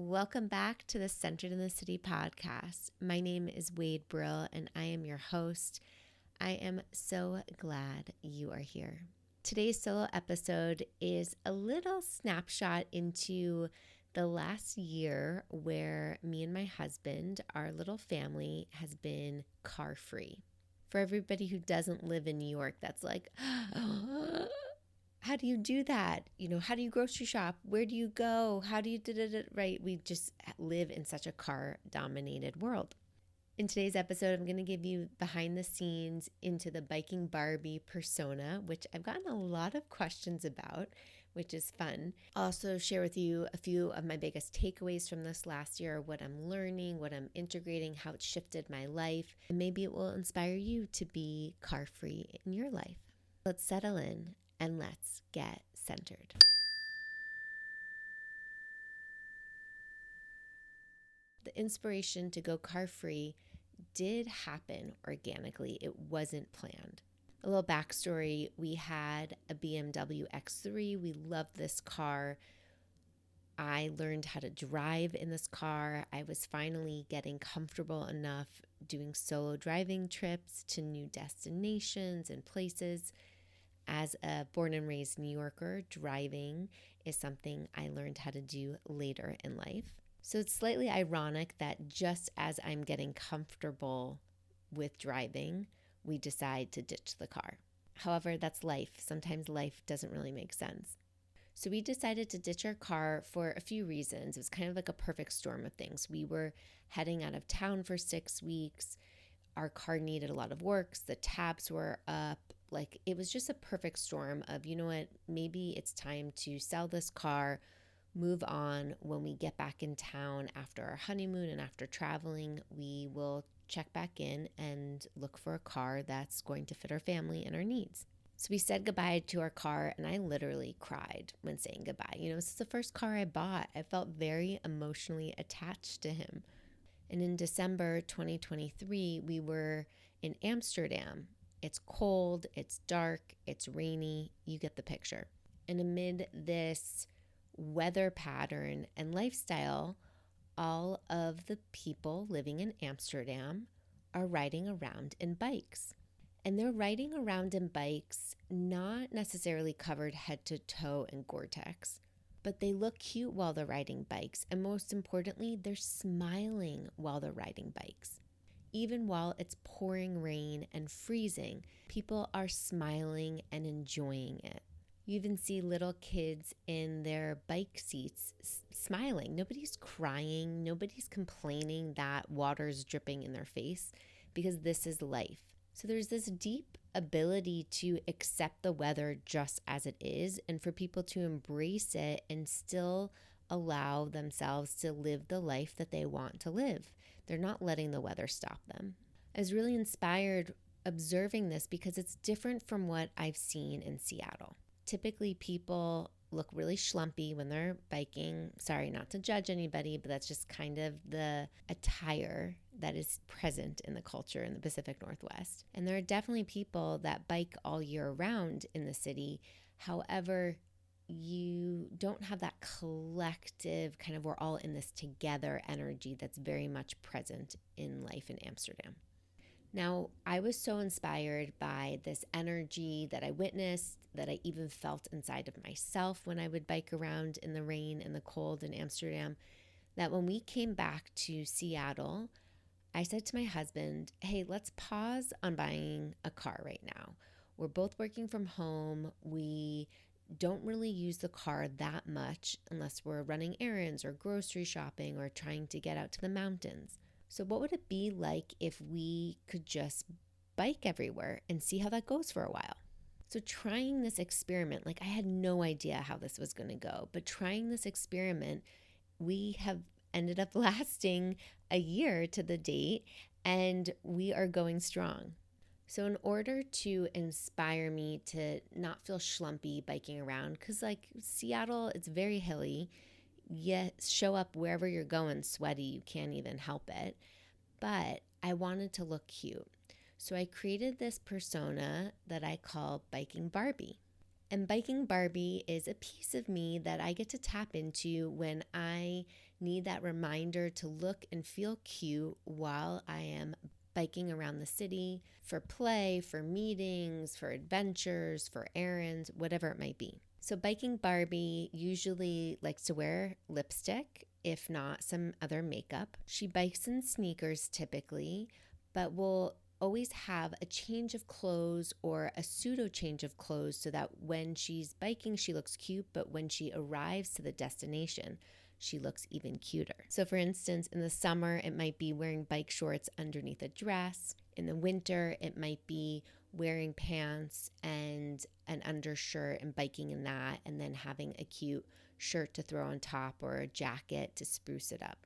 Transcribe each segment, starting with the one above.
Welcome back to the Centered in the City podcast. My name is Wade Brill and I am your host. I am so glad you are here. Today's solo episode is a little snapshot into the last year where me and my husband, our little family, has been car free. For everybody who doesn't live in New York, that's like, how do you do that? How do you grocery shop? Where do you go? How do you do it? Right? We just live in such a car-dominated world. In today's episode, I'm going to give you behind the scenes into the biking Barbie persona, which I've gotten a lot of questions about, which is fun. Also share with you a few of my biggest takeaways from this last year, what I'm learning, what I'm integrating, how it shifted my life, and maybe it will inspire you to be car-free in your life. Let's settle in and let's get centered. The inspiration to go car-free did happen organically. It wasn't planned. A little backstory, we had a BMW X3. We loved this car. I learned how to drive in this car. I was finally getting comfortable enough doing solo driving trips to new destinations and places. As a born and raised New Yorker, driving is something I learned how to do later in life. So it's slightly ironic that just as I'm getting comfortable with driving, we decide to ditch the car. However, that's life. Sometimes life doesn't really make sense. So we decided to ditch our car for a few reasons. It was kind of like a perfect storm of things. We were heading out of town for 6 weeks. Our car needed a lot of work. The tabs were up. It was just a perfect storm of, maybe it's time to sell this car, move on. When we get back in town after our honeymoon and after traveling, we will check back in and look for a car that's going to fit our family and our needs. So we said goodbye to our car, and I literally cried when saying goodbye. This is the first car I bought. I felt very emotionally attached to him. And in December 2023, we were in Amsterdam. It's cold, it's dark, it's rainy, you get the picture. And amid this weather pattern and lifestyle, all of the people living in Amsterdam are riding around in bikes. And they're riding around in bikes, not necessarily covered head to toe in Gore-Tex, but they look cute while they're riding bikes. And most importantly, they're smiling while they're riding bikes. Even while it's pouring rain and freezing, people are smiling and enjoying it. You even see little kids in their bike seats smiling. Nobody's crying. Nobody's complaining that water's dripping in their face, because this is life. So there's this deep ability to accept the weather just as it is, and for people to embrace it and still allow themselves to live the life that they want to live. They're not letting the weather stop them. I was really inspired observing this because it's different from what I've seen in Seattle. Typically, people look really schlumpy when they're biking. Sorry, not to judge anybody, but that's just kind of the attire that is present in the culture in the Pacific Northwest. And there are definitely people that bike all year round in the city. However, you don't have that collective kind of we're all in this together energy that's very much present in life in Amsterdam. Now, I was so inspired by this energy that I witnessed, that I even felt inside of myself when I would bike around in the rain and the cold in Amsterdam, that when we came back to Seattle, I said to my husband, hey, let's pause on buying a car right now. We're both working from home. We don't really use the car that much unless we're running errands or grocery shopping or trying to get out to the mountains. So what would it be like if we could just bike everywhere and see how that goes for a while? So trying this experiment, I had no idea how this was going to go, but trying this experiment, we have ended up lasting a year to the date, and we are going strong. So in order to inspire me to not feel schlumpy biking around, because Seattle, it's very hilly, you show up wherever you're going sweaty, you can't even help it. But I wanted to look cute. So I created this persona that I call Biking Barbie. And Biking Barbie is a piece of me that I get to tap into when I need that reminder to look and feel cute while I am biking around the city for play, for meetings, for adventures, for errands, whatever it might be. So biking Barbie usually likes to wear lipstick, if not some other makeup. She bikes in sneakers typically, but will always have a change of clothes or a pseudo change of clothes so that when she's biking, she looks cute, but when she arrives to the destination, she looks even cuter. So for instance, in the summer, it might be wearing bike shorts underneath a dress. In the winter, it might be wearing pants and an undershirt and biking in that, and then having a cute shirt to throw on top or a jacket to spruce it up.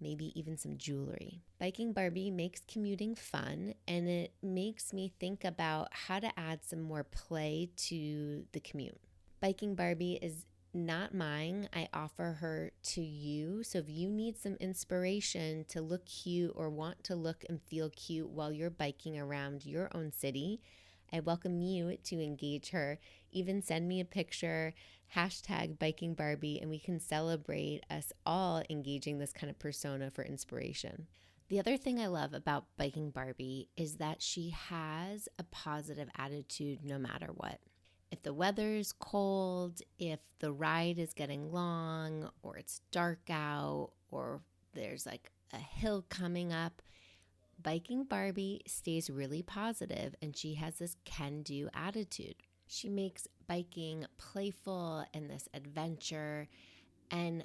Maybe even some jewelry. Biking Barbie makes commuting fun, and it makes me think about how to add some more play to the commute. Biking Barbie is not mine. I offer her to you. So if you need some inspiration to look cute or want to look and feel cute while you're biking around your own city, I welcome you to engage her. Even send me a picture, hashtag biking Barbie, and we can celebrate us all engaging this kind of persona for inspiration. The other thing I love about biking Barbie is that she has a positive attitude no matter what. If the weather's cold, if the ride is getting long, or it's dark out, or there's like a hill coming up, biking Barbie stays really positive and she has this can-do attitude. She makes biking playful and this adventure, and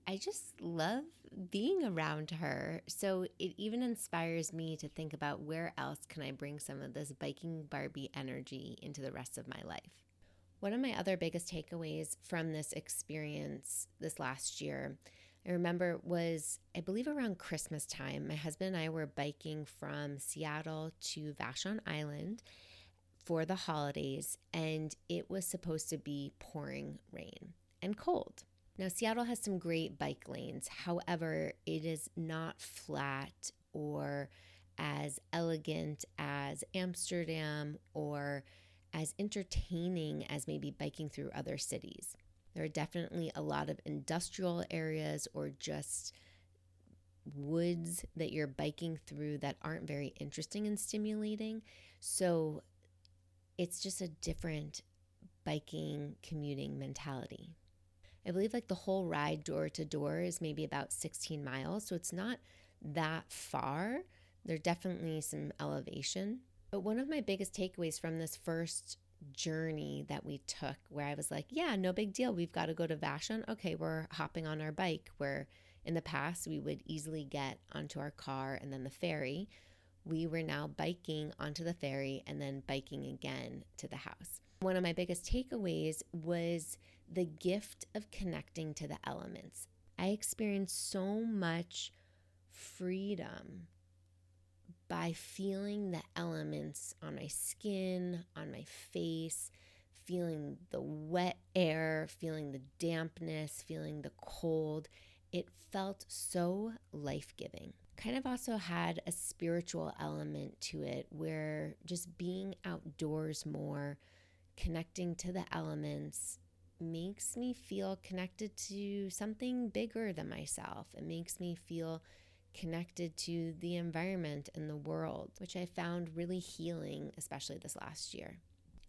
I just love being around her. So it even inspires me to think about where else can I bring some of this biking Barbie energy into the rest of my life. One of my other biggest takeaways from this experience this last year, I remember was, I believe around Christmas time, my husband and I were biking from Seattle to Vashon Island for the holidays, and it was supposed to be pouring rain and cold. Now, Seattle has some great bike lanes. However, it is not flat or as elegant as Amsterdam or as entertaining as maybe biking through other cities. There are definitely a lot of industrial areas or just woods that you're biking through that aren't very interesting and stimulating. So it's just a different biking, commuting mentality. I believe like the whole ride door to door is maybe about 16 miles. So it's not that far. There's definitely some elevation. But one of my biggest takeaways from this first journey that we took, where I was like, yeah, no big deal. We've got to go to Vashon. Okay, we're hopping on our bike, where in the past we would easily get onto our car and then the ferry. We were now biking onto the ferry and then biking again to the house. One of my biggest takeaways was the gift of connecting to the elements. I experienced so much freedom by feeling the elements on my skin, on my face, feeling the wet air, feeling the dampness, feeling the cold. It felt so life-giving. Kind of also had a spiritual element to it, where just being outdoors more, connecting to the elements, makes me feel connected to something bigger than myself. It makes me feel connected to the environment and the world, which I found really healing, especially this last year.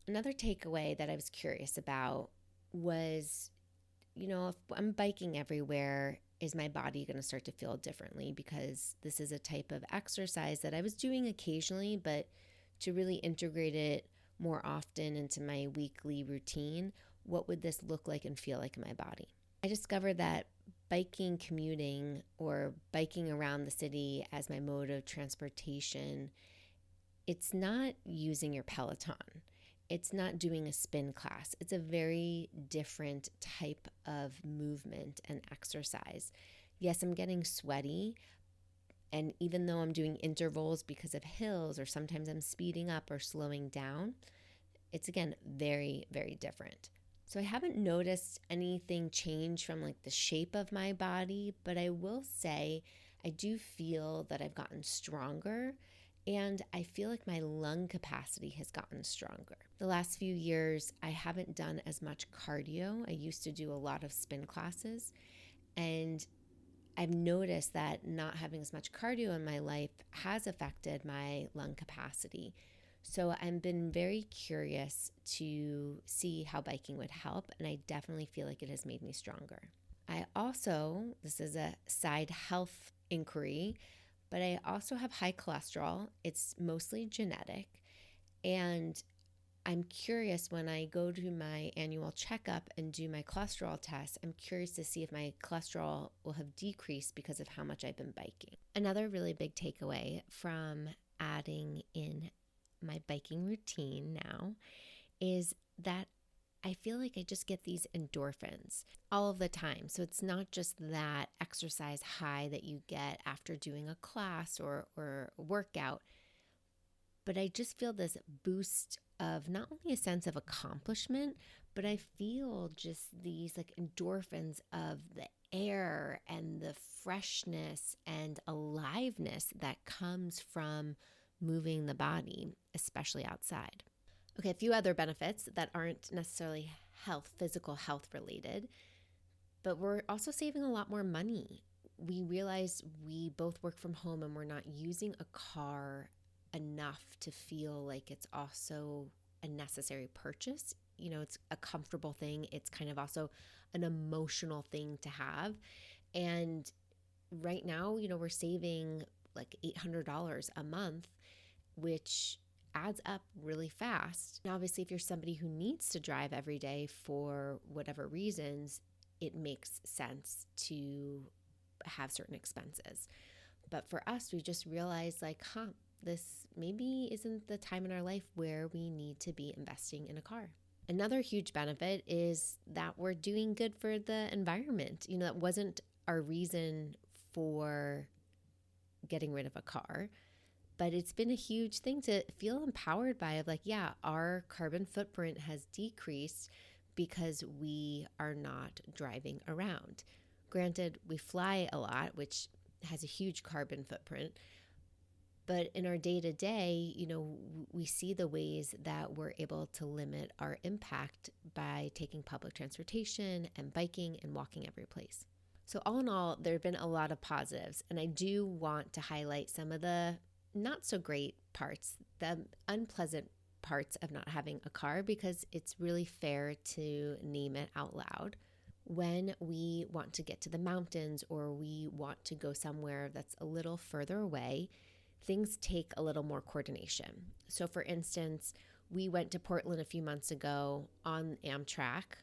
Another takeaway that I was curious about was, if I'm biking everywhere, is my body going to start to feel differently? Because this is a type of exercise that I was doing occasionally, but to really integrate it more often into my weekly routine, what would this look like and feel like in my body? I discovered that biking, commuting, or biking around the city as my mode of transportation, it's not using your Peloton. It's not doing a spin class. It's a very different type of movement and exercise. Yes, I'm getting sweaty, and even though I'm doing intervals because of hills, or sometimes I'm speeding up or slowing down, it's again very, very different. So I haven't noticed anything change from like the shape of my body, but I will say I do feel that I've gotten stronger, and I feel like my lung capacity has gotten stronger. The last few years, I haven't done as much cardio. I used to do a lot of spin classes, and I've noticed that not having as much cardio in my life has affected my lung capacity. So I've been very curious to see how biking would help, and I definitely feel like it has made me stronger. I also, this is a side health inquiry, but I also have high cholesterol. It's mostly genetic, and I'm curious when I go to my annual checkup and do my cholesterol test, I'm curious to see if my cholesterol will have decreased because of how much I've been biking. Another really big takeaway from adding in my biking routine now is that I feel like I just get these endorphins all of the time. So it's not just that exercise high that you get after doing a class or a workout, but I just feel this boost of not only a sense of accomplishment, but I feel just these like endorphins of the air and the freshness and aliveness that comes from moving the body, especially outside. Okay, a few other benefits that aren't necessarily physical health related, but we're also saving a lot more money. We realize we both work from home and we're not using a car enough to feel like it's also a necessary purchase. You know, it's a comfortable thing. It's kind of also an emotional thing to have. And right now, you know, we're saving like $800 a month, which adds up really fast. Now, obviously, if you're somebody who needs to drive every day for whatever reasons, it makes sense to have certain expenses. But for us, we just realized like, this maybe isn't the time in our life where we need to be investing in a car. Another huge benefit is that we're doing good for the environment. You know, that wasn't our reason for getting rid of a car, but it's been a huge thing to feel empowered by of like, yeah, our carbon footprint has decreased because we are not driving around. Granted, we fly a lot, which has a huge carbon footprint, but in our day to day, you know, we see the ways that we're able to limit our impact by taking public transportation and biking and walking every place. So all in all, there have been a lot of positives, and I do want to highlight some of the not so great parts, the unpleasant parts of not having a car, because it's really fair to name it out loud. When we want to get to the mountains or we want to go somewhere that's a little further away, things take a little more coordination. So for instance, we went to Portland a few months ago on Amtrak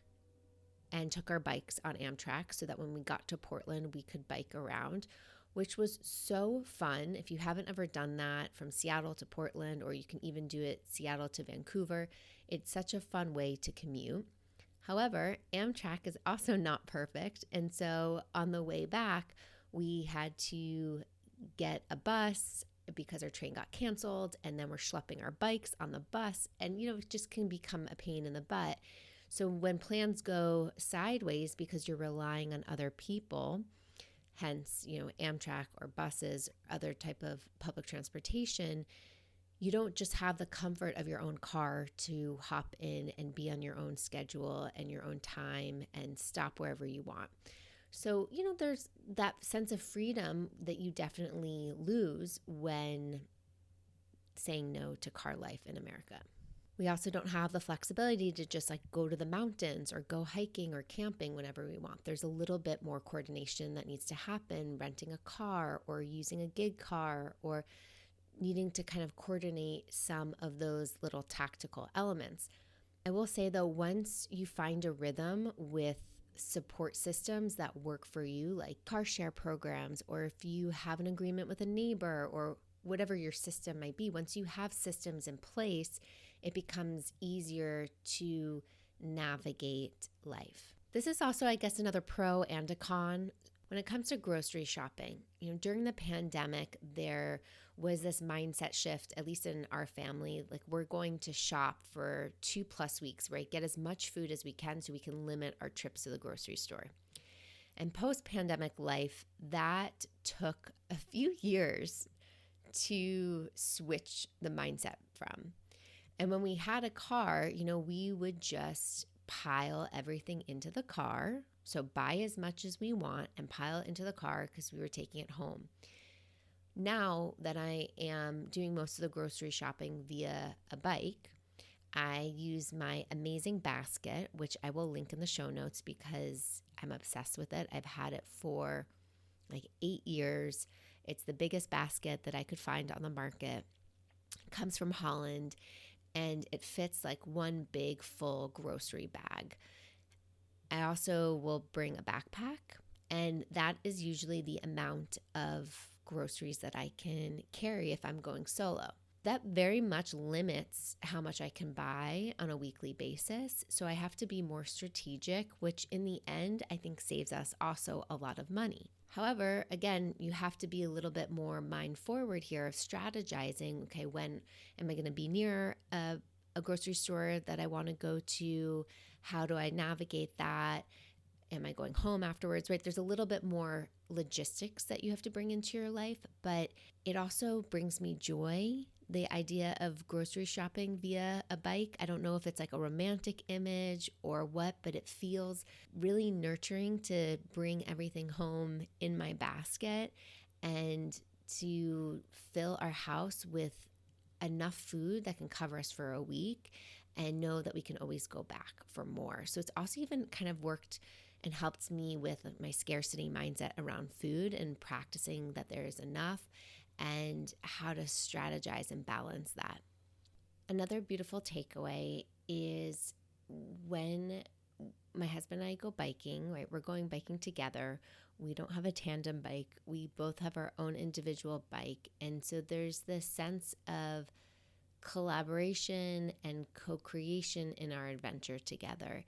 and took our bikes on Amtrak so that when we got to Portland, we could bike around, which was so fun. If you haven't ever done that from Seattle to Portland, or you can even do it Seattle to Vancouver, it's such a fun way to commute. However, Amtrak is also not perfect. And so on the way back, we had to get a bus because our train got canceled, and then we're schlepping our bikes on the bus, and you know, it just can become a pain in the butt. So when plans go sideways because you're relying on other people, hence, you know, Amtrak or buses, other type of public transportation, you don't just have the comfort of your own car to hop in and be on your own schedule and your own time and stop wherever you want. So, you know, there's that sense of freedom that you definitely lose when saying no to car life in America. We also don't have the flexibility to just like go to the mountains or go hiking or camping whenever we want. There's a little bit more coordination that needs to happen, renting a car or using a gig car or needing to kind of coordinate some of those little tactical elements. I will say though, once you find a rhythm with support systems that work for you, like car share programs, or if you have an agreement with a neighbor or whatever your system might be, once you have systems in place, it becomes easier to navigate life. This is also, I guess, another pro and a con. When it comes to grocery shopping, you know, during the pandemic, there was this mindset shift, at least in our family, like we're going to shop for 2+ weeks, right? Get as much food as we can so we can limit our trips to the grocery store. And post-pandemic life, that took a few years to switch the mindset from. And when we had a car, you know, we would just pile everything into the car. So buy as much as we want and pile it into the car because we were taking it home. Now that I am doing most of the grocery shopping via a bike, I use my amazing basket, which I will link in the show notes because I'm obsessed with it. I've had it for like 8 years. It's the biggest basket that I could find on the market. It comes from Holland and it fits like one big full grocery bag. I also will bring a backpack, and that is usually the amount of groceries that I can carry if I'm going solo. That very much limits how much I can buy on a weekly basis. So I have to be more strategic, which in the end, I think saves us also a lot of money. However, again, you have to be a little bit more mind forward here of strategizing. Okay, when am I going to be near a grocery store that I want to go to? How do I navigate that? Am I going home afterwards, right? There's a little bit more logistics that you have to bring into your life, but it also brings me joy. The idea of grocery shopping via a bike, I don't know if it's like a romantic image or what, but it feels really nurturing to bring everything home in my basket and to fill our house with enough food that can cover us for a week and know that we can always go back for more. So it's also even kind of worked and helped me with my scarcity mindset around food and practicing that there is enough and how to strategize and balance that. Another beautiful takeaway is when my husband and I go biking, right? We're going biking together. We don't have a tandem bike. We both have our own individual bike. And so there's this sense of collaboration and co-creation in our adventure together.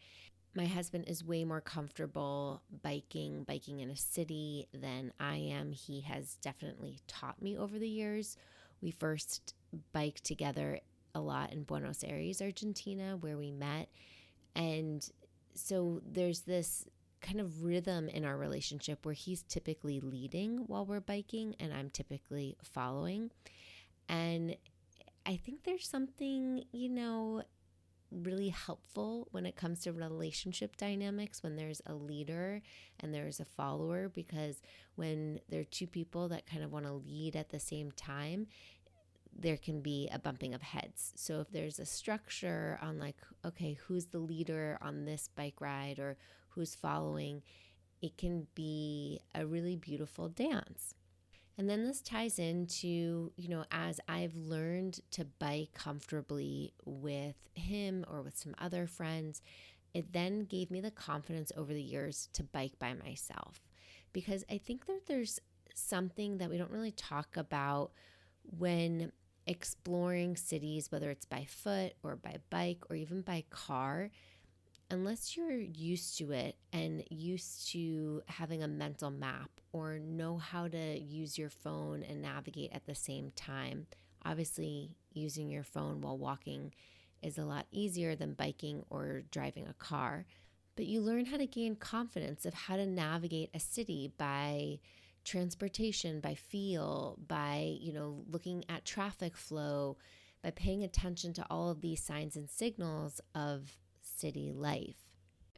My husband is way more comfortable biking in a city than I am. He has definitely taught me over the years. We first biked together a lot in Buenos Aires, Argentina, where we met. And so there's this kind of rhythm in our relationship where he's typically leading while we're biking and I'm typically following. And I think there's something, really helpful when it comes to relationship dynamics when there's a leader and there's a follower, because when there are two people that kind of want to lead at the same time, there can be a bumping of heads. So if there's a structure on like, okay, who's the leader on this bike ride or who's following, it can be a really beautiful dance. And then this ties into, as I've learned to bike comfortably with him or with some other friends, it then gave me the confidence over the years to bike by myself. Because I think that there's something that we don't really talk about when exploring cities, whether it's by foot or by bike or even by car. Unless you're used to it and used to having a mental map or know how to use your phone and navigate at the same time, obviously using your phone while walking is a lot easier than biking or driving a car. But you learn how to gain confidence of how to navigate a city by transportation, by feel, by, looking at traffic flow, by paying attention to all of these signs and signals of city life.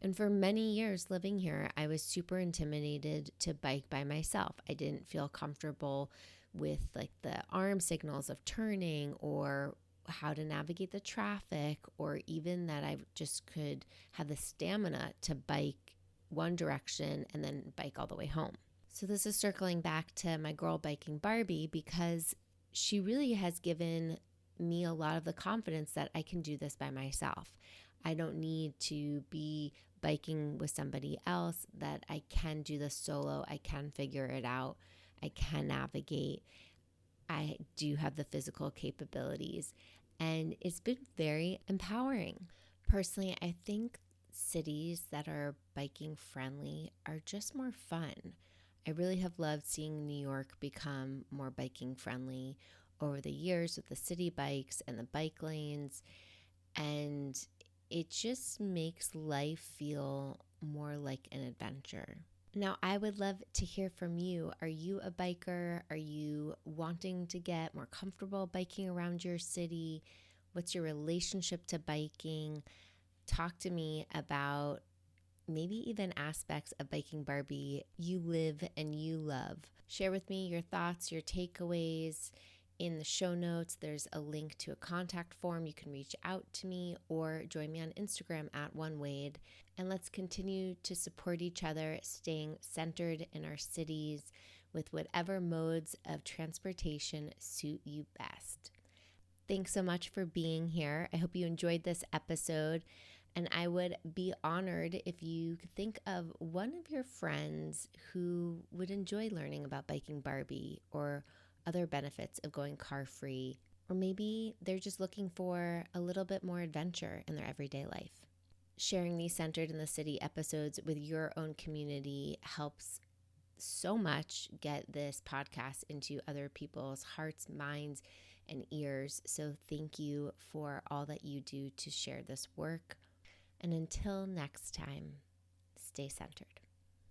And for many years living here, I was super intimidated to bike by myself. I didn't feel comfortable with like the arm signals of turning or how to navigate the traffic, or even that I just could have the stamina to bike one direction and then bike all the way home. So this is circling back to my girl biking Barbie, because she really has given me a lot of the confidence that I can do this by myself. I don't need to be biking with somebody else, that I can do this solo. I can figure it out. I can navigate. I do have the physical capabilities. And it's been very empowering. Personally, I think cities that are biking friendly are just more fun. I really have loved seeing New York become more biking friendly over the years with the city bikes and the bike lanes. And it just makes life feel more like an adventure. Now, I would love to hear from you. Are you a biker? Are you wanting to get more comfortable biking around your city? What's your relationship to biking? Talk to me about maybe even aspects of Biking Barbie you live and you love. Share with me your thoughts, your takeaways. In the show notes, there's a link to a contact form. You can reach out to me or join me on Instagram at OneWade. And let's continue to support each other, staying centered in our cities with whatever modes of transportation suit you best. Thanks so much for being here. I hope you enjoyed this episode. And I would be honored if you could think of one of your friends who would enjoy learning about Biking Barbie or other benefits of going car free. Or maybe they're just looking for a little bit more adventure in their everyday life. Sharing these Centered in the City episodes with your own community helps so much get this podcast into other people's hearts, minds, and ears. So thank you for all that you do to share this work. And until next time, stay centered.